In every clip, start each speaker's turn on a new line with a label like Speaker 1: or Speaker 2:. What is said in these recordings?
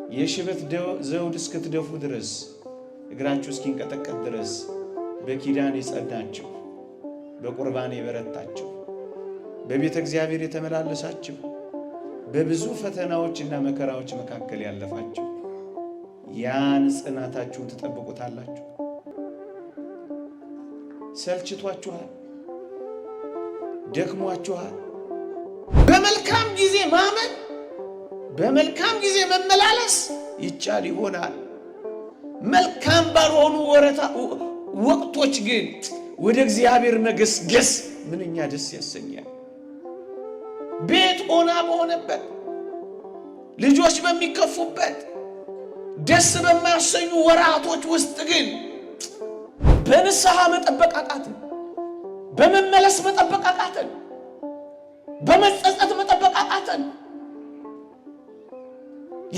Speaker 1: የሽበት ዘውድ እስክትደፉ ድረስ እግራችሁ እስኪንቀጠቀጥ ድረስ በኪዳን የጸናችሁ በቁርባን የበረታችሁ በቤተ እግዚአብሔር የተመላለሳችሁ በብዙ ፈተናዎችና መከራዎች መካከል ያለፋችሁ ያን ጽናታችሁን ትጠብቁታላችሁ። ሰልችቷችኋል፣ ደክሟችኋል። በመልካም ጊዜ ማመን፣ በመልካም ጊዜ መመላለስ ይቻል ይሆናል። መልካም ባልሆኑ ወቅቶች ግን ወደ እግዚአብሔር መገስገስ ምንኛ ደስ ያሰኛል። ቤት ኦና በሆነበት፣ ልጆች በሚከፉበት፣ ደስ በማያሰኙ ወራቶች ውስጥ ግን በንስሐ መጠበቅ አቃተን፣ በመመለስ መጠበቅ አቃተን፣ በመጸጸት መጠበቅ አቃተን፣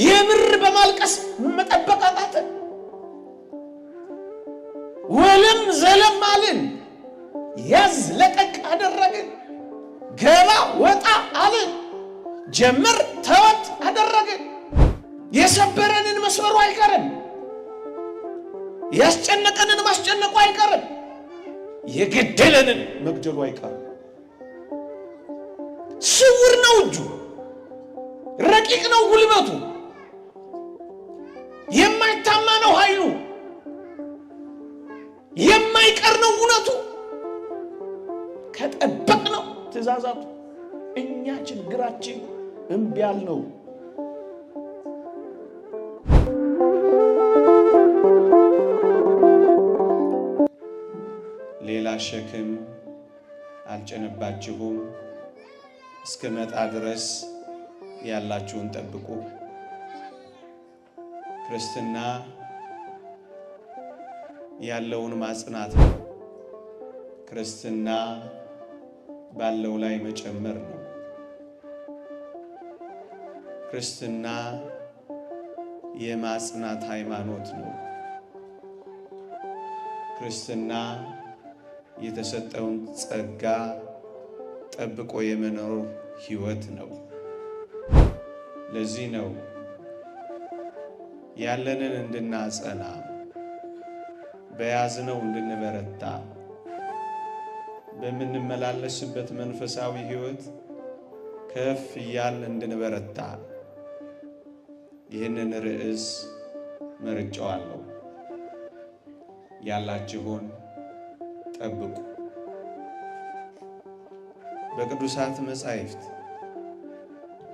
Speaker 1: የምር በማልቀስ መጠበቅ አቃተን። ወለም ዘለም አልን፣ ያዝ ለቀቅ አደረግን፣ ገባ ወጣ አልን፣ ጀምር ተወት አደረግን። የሰበረንን መስበሩ አይቀርም፣ ያስጨነቀንን ማስጨነቁ አይቀርም፣ የገደለንን መግደሉ አይቀርም። ስውር ነው እጁ፣ ረቂቅ ነው ጉልበቱ፣ የማይታማ ነው ኃይሉ፣ የማይቀር ነው እውነቱ። ከጠበቅ ነው ትእዛዛቱ። እኛ ችግራችን እምቢ አልነው። ሌላ ሸክም አልጨነባችሁም፣ እስከመጣ ድረስ ያላችሁን ጠብቁ። ክርስትና ያለውን ማጽናት ነው። ክርስትና ባለው ላይ መጨመር ነው። ክርስትና የማጽናት ሃይማኖት ነው። ክርስትና የተሰጠውን ጸጋ ጠብቆ የመኖር ሕይወት ነው። ለዚህ ነው ያለንን እንድናጸና፣ በያዝነው እንድንበረታ፣ በምንመላለስበት መንፈሳዊ ሕይወት ከፍ እያልን እንድንበረታ ይህንን ርዕስ መርጬዋለሁ። ያላችሁን ጠብቁ። በቅዱሳት መጻሕፍት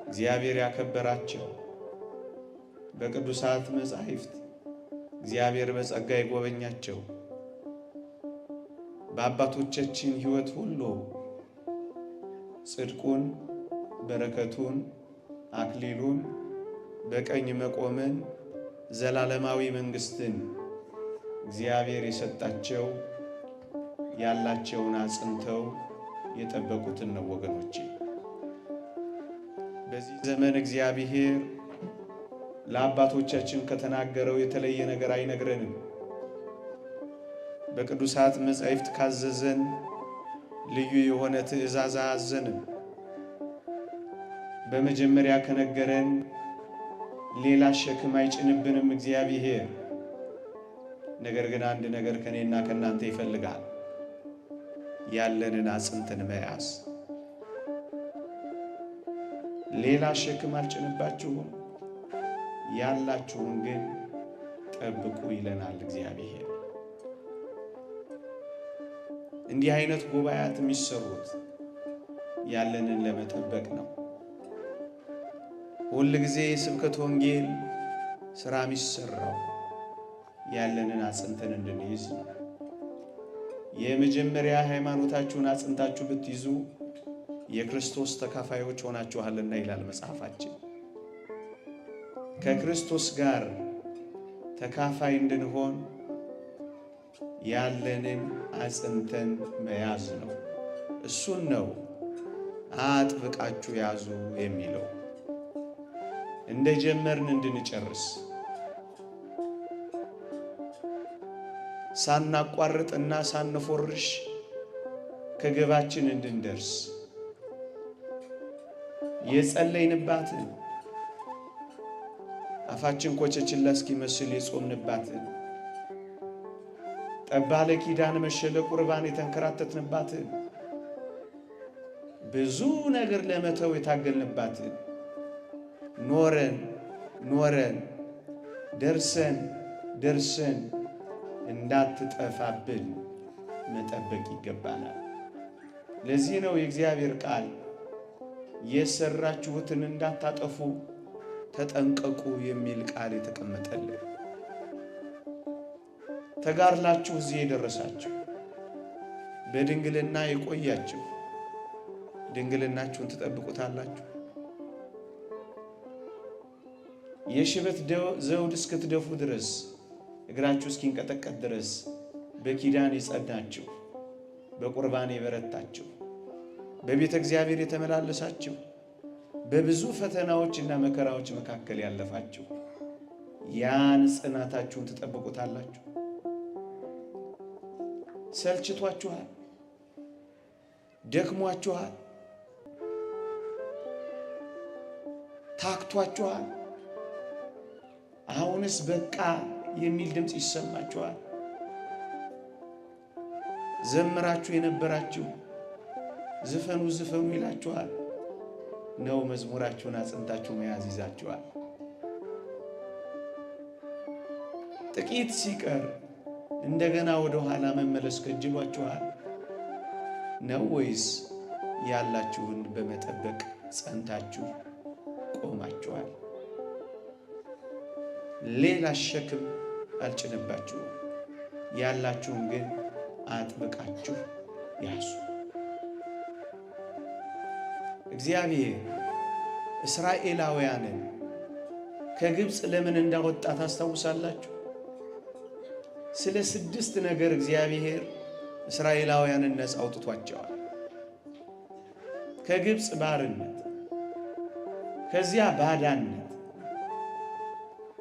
Speaker 1: እግዚአብሔር ያከበራቸው፣ በቅዱሳት መጻሕፍት እግዚአብሔር በጸጋ የጎበኛቸው፣ በአባቶቻችን ሕይወት ሁሉ ጽድቁን፣ በረከቱን፣ አክሊሉን፣ በቀኝ መቆምን፣ ዘላለማዊ መንግሥትን እግዚአብሔር የሰጣቸው ያላቸውን አጽንተው የጠበቁትን ነው ወገኖቼ። በዚህ ዘመን እግዚአብሔር ለአባቶቻችን ከተናገረው የተለየ ነገር አይነግረንም። በቅዱሳት መጻሕፍት ካዘዘን ልዩ የሆነ ትእዛዝ አያዘንም። በመጀመሪያ ከነገረን ሌላ ሸክም አይጭንብንም እግዚአብሔር። ነገር ግን አንድ ነገር ከኔና ከናንተ ይፈልጋል፣ ያለንን አጽንተን መያዝ። ሌላ ሸክም አልጭንባችሁም፣ ያላችሁን ግን ጠብቁ ይለናል እግዚአብሔር። እንዲህ አይነት ጉባኤያት የሚሰሩት ያለንን ለመጠበቅ ነው። ሁል ጊዜ የስብከት ወንጌል ሥራ የሚሰራው ያለንን አጽንተን እንድንይዝ ነው። የመጀመሪያ ሃይማኖታችሁን አጽንታችሁ ብትይዙ የክርስቶስ ተካፋዮች ሆናችኋልና ይላል መጽሐፋችን። ከክርስቶስ ጋር ተካፋይ እንድንሆን ያለንን አጽንተን መያዝ ነው። እሱን ነው አጥብቃችሁ ያዙ የሚለው። እንደ ጀመርን እንድንጨርስ፣ ሳናቋርጥና ሳንፎርሽ ከግባችን እንድንደርስ የጸለይንባትን አፋችን ኮቸችላ እስኪመስል የጾምንባትን ጠባለ ኪዳን መሸለ ቁርባን የተንከራተትንባትን ብዙ ነገር ለመተው የታገልንባትን ኖረን ደርሰን እንዳትጠፋብን መጠበቅ ይገባናል። ለዚህ ነው የእግዚአብሔር ቃል የሰራችሁትን እንዳታጠፉ ተጠንቀቁ የሚል ቃል የተቀመጠልን። ተጋድላችሁ እዚህ የደረሳችሁ በድንግልና የቆያችሁ ድንግልናችሁን ትጠብቁታላችሁ። የሽበት ዘውድ እስክትደፉ ድረስ እግራችሁ እስኪንቀጠቀጥ ድረስ በኪዳን የጸናችሁ በቁርባን የበረታችሁ በቤተ እግዚአብሔር የተመላለሳችሁ በብዙ ፈተናዎችና መከራዎች መካከል ያለፋችሁ ያን ጽናታችሁን ትጠብቁታላችሁ። ሰልችቷችኋል፣ ደክሟችኋል፣ ታክቷችኋል። አሁንስ በቃ የሚል ድምፅ ይሰማችኋል። ዘምራችሁ የነበራችሁ ዝፈኑ ይላችኋል ነው። መዝሙራችሁን አጽንታችሁ መያዝ ይዛችኋል። ጥቂት ሲቀር እንደገና ወደ ኋላ መመለስ ከጅሏችኋል ነው ወይስ ያላችሁን በመጠበቅ ጸንታችሁ ቆማችኋል? ሌላ ሸክም አልጭንባችሁም። ያላችሁን ግን አጥብቃችሁ ያዙ። እግዚአብሔር እስራኤላውያንን ከግብፅ ለምን እንዳወጣ ታስታውሳላችሁ? ስለ 6 ነገር እግዚአብሔር እስራኤላውያንን ነፃ አውጥቷቸዋል። ከግብፅ ባርነት፣ ከዚያ ባዳነት፣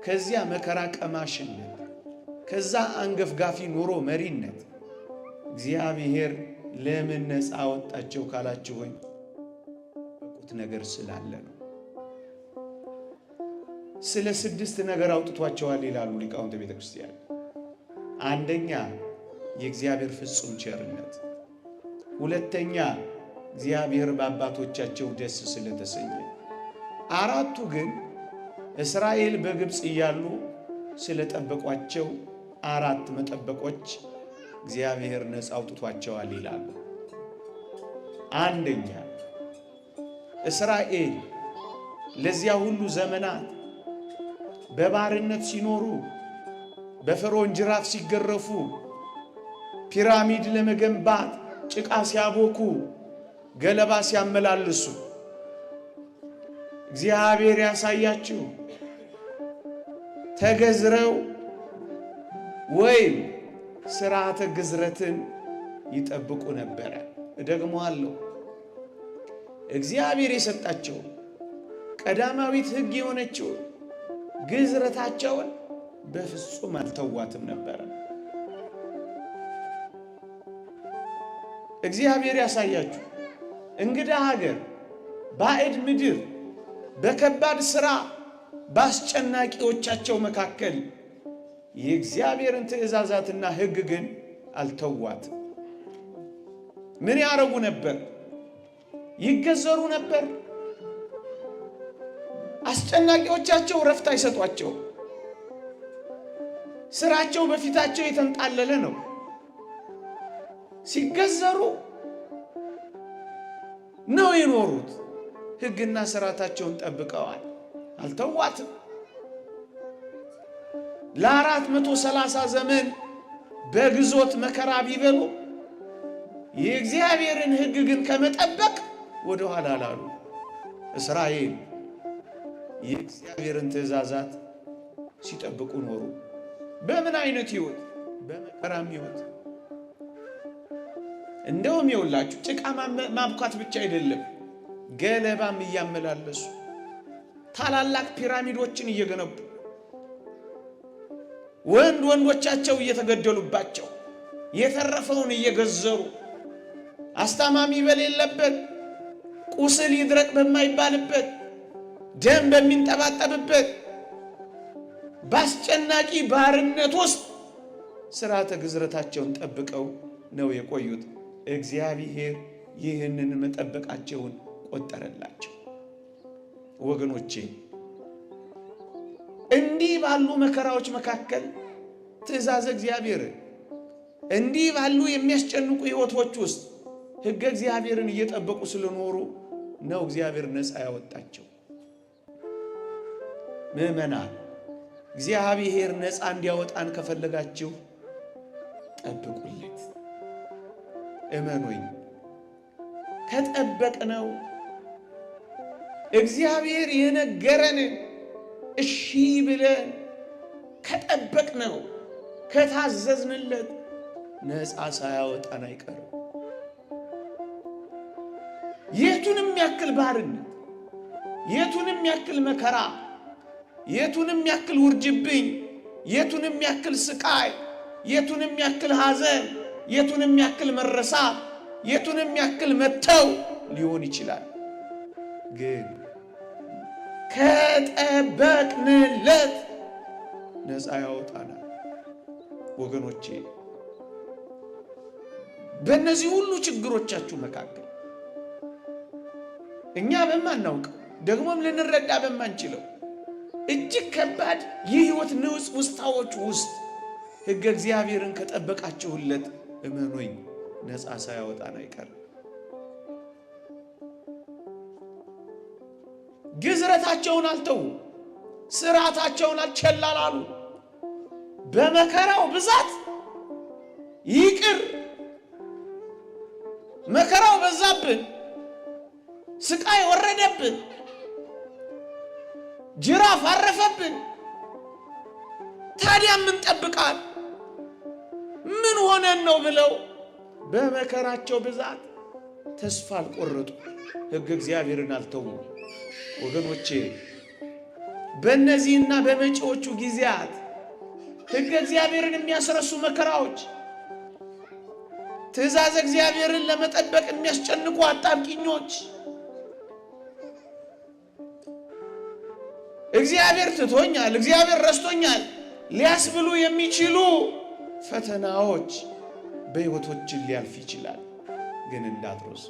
Speaker 1: ከዚያ መከራ ቀማሽነት፣ ከዛ አንገፍጋፊ ኑሮ መሪነት እግዚአብሔር ለምን ነፃ አወጣቸው ካላችሁኝ በቁት ነገር ስላለ ነው። ስለ 6 ነገር አውጥቷቸዋል ይላሉ ሊቃውንተ ቤተ ክርስቲያን። አንደኛ የእግዚአብሔር ፍጹም ቸርነት፣ ሁለተኛ እግዚአብሔር በአባቶቻቸው ደስ ስለተሰኘ፣ አራቱ ግን እስራኤል በግብፅ እያሉ ስለጠበቋቸው 4 መጠበቆች እግዚአብሔር ነፃ አውጥቷቸዋል ይላሉ። አንደኛ እስራኤል ለዚያ ሁሉ ዘመናት በባርነት ሲኖሩ በፈርዖን ጅራፍ ሲገረፉ ፒራሚድ ለመገንባት ጭቃ ሲያቦኩ ገለባ ሲያመላልሱ እግዚአብሔር ያሳያችሁ ተገዝረው ወይም ሥርዓተ ግዝረትን ይጠብቁ ነበረ። እደግመዋለሁ። እግዚአብሔር የሰጣቸው ቀዳማዊት ሕግ የሆነችው ግዝረታቸውን በፍጹም አልተዋትም ነበረ። እግዚአብሔር ያሳያችሁ እንግዳ ሀገር፣ ባዕድ ምድር፣ በከባድ ሥራ በአስጨናቂዎቻቸው መካከል የእግዚአብሔርን ትእዛዛትና ሕግ ግን አልተዋትም። ምን ያረጉ ነበር? ይገዘሩ ነበር። አስጨናቂዎቻቸው ረፍት አይሰጧቸው። ስራቸው በፊታቸው የተንጣለለ ነው። ሲገዘሩ ነው የኖሩት። ሕግና ሥርዓታቸውን ጠብቀዋል፣ አልተዋትም። ለ430 ዘመን በግዞት መከራ ቢበሉ የእግዚአብሔርን ሕግ ግን ከመጠበቅ ወደ ኋላ አላሉ። እስራኤል የእግዚአብሔርን ትእዛዛት ሲጠብቁ ኖሩ። በምን አይነት ሕይወት? በመከራም ሕይወት። እንደውም ይውላችሁ ጭቃ ማብኳት ብቻ አይደለም፣ ገለባም እያመላለሱ ታላላቅ ፒራሚዶችን እየገነቡ ወንዶቻቸው እየተገደሉባቸው የተረፈውን እየገዘሩ አስታማሚ በሌለበት ቁስል ይድረቅ በማይባልበት ደም በሚንጠባጠብበት በአስጨናቂ ባርነት ውስጥ ሥርዓተ ግዝረታቸውን ጠብቀው ነው የቆዩት። እግዚአብሔር ይህንን መጠበቃቸውን ቆጠረላቸው። ወገኖቼ እንዲህ ባሉ መከራዎች መካከል ትእዛዝ እግዚአብሔር እንዲህ ባሉ የሚያስጨንቁ ሕይወቶች ውስጥ ሕገ እግዚአብሔርን እየጠበቁ ስለኖሩ ነው እግዚአብሔር ነፃ ያወጣቸው። ምእመናን እግዚአብሔር ነፃ እንዲያወጣን ከፈለጋችሁ ጠብቁለት፣ እመኑኝ። ከጠበቅነው እግዚአብሔር የነገረንን እሺ ብለን ከጠበቅነው ከታዘዝንለት ነፃ ሳያወጣን አይቀርም። የቱንም ያክል ባርነት፣ የቱንም ያክል መከራ፣ የቱንም ያክል ውርጅብኝ፣ የቱንም ያክል ስቃይ፣ የቱንም ያክል ሐዘን፣ የቱንም ያክል መረሳት፣ የቱንም ያክል መተው ሊሆን ይችላል። ግን ከጠበቅንለት ነፃ ያወጣናል። ወገኖቼ በእነዚህ ሁሉ ችግሮቻችሁ መካከል እኛ በማናውቀው ደግሞም ልንረዳ በማንችለው እጅግ ከባድ የሕይወት ንውጽ ውስጣዎች ውስጥ ሕገ እግዚአብሔርን ከጠበቃችሁለት እመኑኝ ነፃ ሳያወጣን አይቀርም። ግዝረታቸውን አልተዉ፣ ሥርዓታቸውን አልቸላላሉ። በመከራው ብዛት ይቅር፣ መከራው በዛብን፣ ስቃይ ወረደብን፣ ጅራፍ አረፈብን። ታዲያ ምን ጠብቃል? ምን ሆነን ነው ብለው በመከራቸው ብዛት ተስፋ አልቆረጡ፣ ሕግ እግዚአብሔርን አልተዉ። ወገኖቼ በእነዚህና በመጪዎቹ ጊዜያት ሕግ እግዚአብሔርን የሚያስረሱ መከራዎች፣ ትእዛዝ እግዚአብሔርን ለመጠበቅ የሚያስጨንቁ አጣብቂኞች፣ እግዚአብሔር ትቶኛል፣ እግዚአብሔር ረስቶኛል ሊያስብሉ የሚችሉ ፈተናዎች በሕይወቶችን ሊያልፍ ይችላል። ግን እንዳትረሱ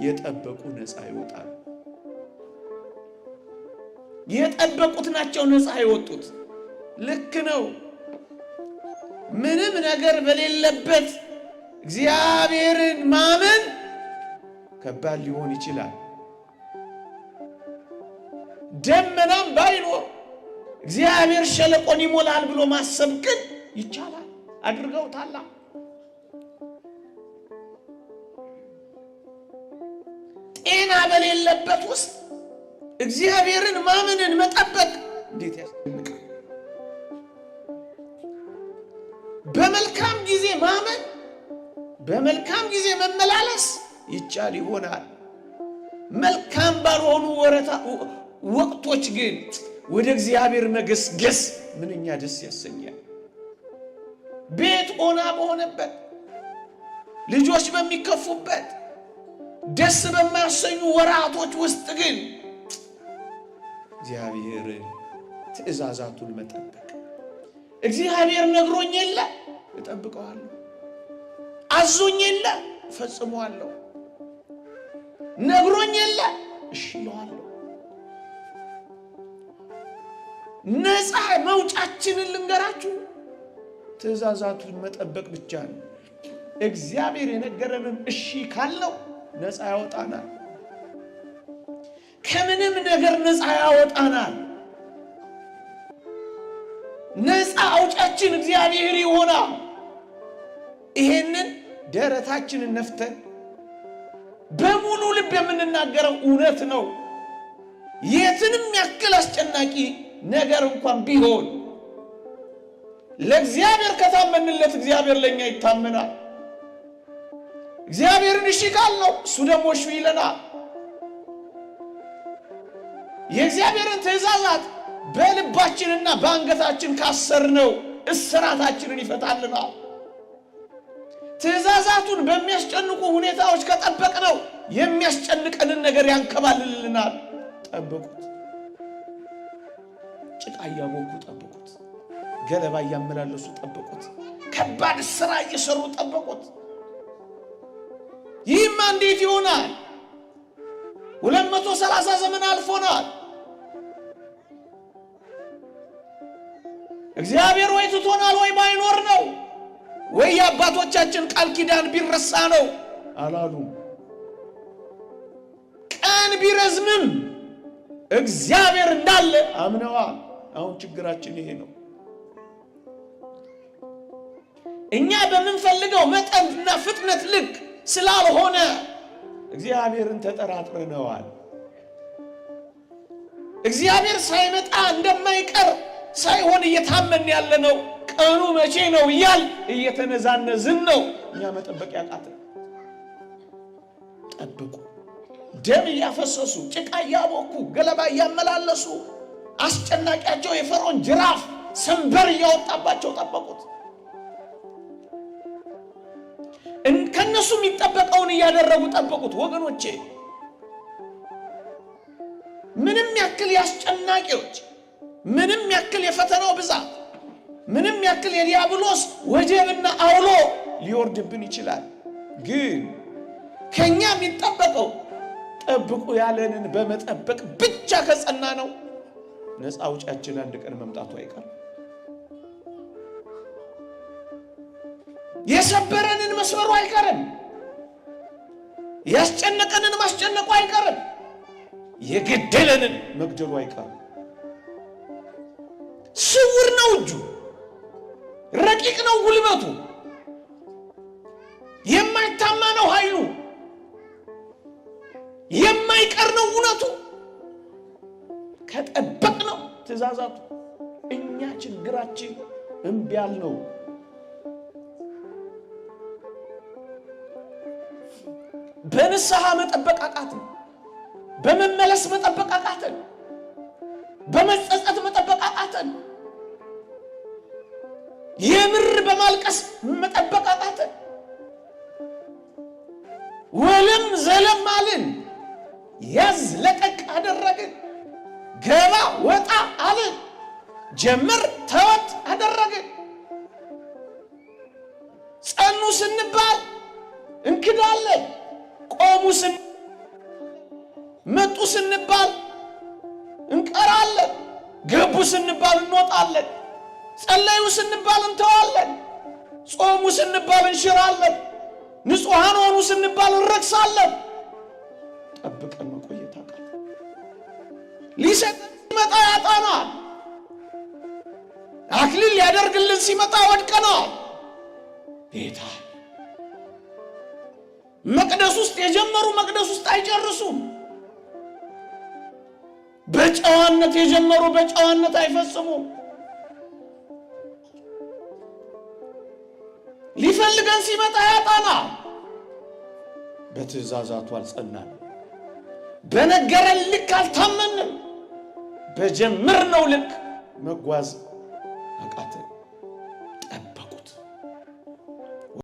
Speaker 1: የጠበቁ ነፃ ይወጣሉ። የጠበቁት ናቸው ነፃ የወጡት። ልክ ነው። ምንም ነገር በሌለበት እግዚአብሔርን ማመን ከባድ ሊሆን ይችላል። ደመናም ባይኖር እግዚአብሔር ሸለቆን ይሞላል ብሎ ማሰብ ግን ይቻላል። አድርገውታል። ጤና በሌለበት ውስጥ እግዚአብሔርን ማመንን መጠበቅ እንዴት ያስደንቃል! በመልካም ጊዜ ማመን፣ በመልካም ጊዜ መመላለስ ይቻል ይሆናል። መልካም ባልሆኑ ወቅቶች ግን ወደ እግዚአብሔር መገስገስ ምንኛ ደስ ያሰኛል። ቤት ኦና በሆነበት፣ ልጆች በሚከፉበት፣ ደስ በማያሰኙ ወራቶች ውስጥ ግን እግዚአብሔር ትእዛዛቱን መጠበቅ። እግዚአብሔር ነግሮኝ የለ እጠብቀዋለሁ፣ አዞኝ የለ እፈጽመዋለሁ፣ ነግሮኝ የለ እሺ እለዋለሁ። ነፃ መውጫችንን ልንገራችሁ፣ ትእዛዛቱን መጠበቅ ብቻ ነው። እግዚአብሔር የነገረንን እሺ ካልነው ነፃ ያወጣናል። ከምንም ነገር ነፃ ያወጣናል። ነፃ አውጫችን እግዚአብሔር ይሆናል። ይሄንን ደረታችንን ነፍተን በሙሉ ልብ የምንናገረው እውነት ነው። የትንም ያክል አስጨናቂ ነገር እንኳን ቢሆን ለእግዚአብሔር ከታመንለት እግዚአብሔር ለኛ ይታመናል። እግዚአብሔርን እሺ ካልነው እሱ ደግሞ እሺ ይለናል። የእግዚአብሔርን ትእዛዛት በልባችንና በአንገታችን ካሰርነው እስራታችንን ይፈታልናል። ትእዛዛቱን በሚያስጨንቁ ሁኔታዎች ከጠበቅነው የሚያስጨንቀንን ነገር ያንከባልልልናል። ጠብቁት፣ ጭቃ እያቦኩ ጠብቁት። ገለባ ያመላለሱ ጠበቁት። ከባድ ስራ እየሰሩ ጠበቁት። ይህማ እንዴት ይሆናል? 230 ዘመን አልፎናል። እግዚአብሔር ወይ ትቶናል ወይ ባይኖር ነው ወይ የአባቶቻችን ቃል ኪዳን ቢረሳ ነው አላሉም። ቀን ቢረዝምም እግዚአብሔር እንዳለ አምነዋል። አሁን ችግራችን ይሄ ነው። እኛ በምንፈልገው መጠንና ፍጥነት ልክ ስላልሆነ እግዚአብሔርን ተጠራጥረነዋል። እግዚአብሔር ሳይመጣ እንደማይቀር ሳይሆን እየታመን ያለነው ቀኑ መቼ ነው እያል እየተነዛነዝን ነው። እኛ መጠበቅ ያቃተን። ጠብቁ። ደም እያፈሰሱ ጭቃ እያቦኩ ገለባ እያመላለሱ አስጨናቂያቸው የፈርዖን ጅራፍ ሰንበር እያወጣባቸው ጠበቁት። ከነሱ የሚጠበቀውን እያደረጉ ጠበቁት። ወገኖቼ ምንም ያክል ያስጨናቂዎች፣ ምንም ያክል የፈተናው ብዛት፣ ምንም ያክል የዲያብሎስ ወጀብና አውሎ ሊወርድብን ይችላል። ግን ከኛ የሚጠበቀው ጠብቁ ያለንን በመጠበቅ ብቻ ከጸና ነው ነፃ አውጫችን አንድ ቀን መምጣቱ አይቀርም። የሰበረንን መስበሩ አይቀርም። ያስጨነቀንን ማስጨነቁ አይቀርም። የገደለንን መግደሉ አይቀርም። ስውር ነው እጁ፣ ረቂቅ ነው ጉልበቱ፣ የማይታማ ነው ኃይሉ፣ የማይቀር ነው እውነቱ። ከጠበቅ ነው ትእዛዛቱ። እኛ ችግራችን እምቢ ያልነው በንስሐ መጠበቅ አቃተን፣ በመመለስ መጠበቅ አቃተን፣ በመጸጸት መጠበቅ አቃተን፣ የምር በማልቀስ መጠበቅ አቃተን። ወለም ዘለም አልን፣ ያዝ ለቀቅ አደረግን፣ ገባ ወጣ አልን፣ ጀምር ተወት አደረግን። ጸኑ ስንባል እንክዳለን፣ ቆሙ መጡ ስንባል እንቀራለን፣ ገቡ ስንባል እንወጣለን፣ ጸለዩ ስንባል እንተዋለን፣ ጾሙ ስንባል እንሽራለን፣ ንጹሐን ሆኑ ስንባል እንረክሳለን። ጠብቀን መቆየት አቃተን። ሊሰጠን ሲመጣ ያጣናል። አክሊል ሊያደርግልን ሲመጣ ወድቀናል። ጌታ መቅደስ ውስጥ የጀመሩ መቅደስ ውስጥ አይጨርሱም። በጨዋነት የጀመሩ በጨዋነት አይፈጽሙም። ሊፈልገን ሲመጣ ያጣናል። በትእዛዛቱ አልጸናንም። በነገረን ልክ አልታመንም። በጀመርነው ልክ መጓዝ አቃተን።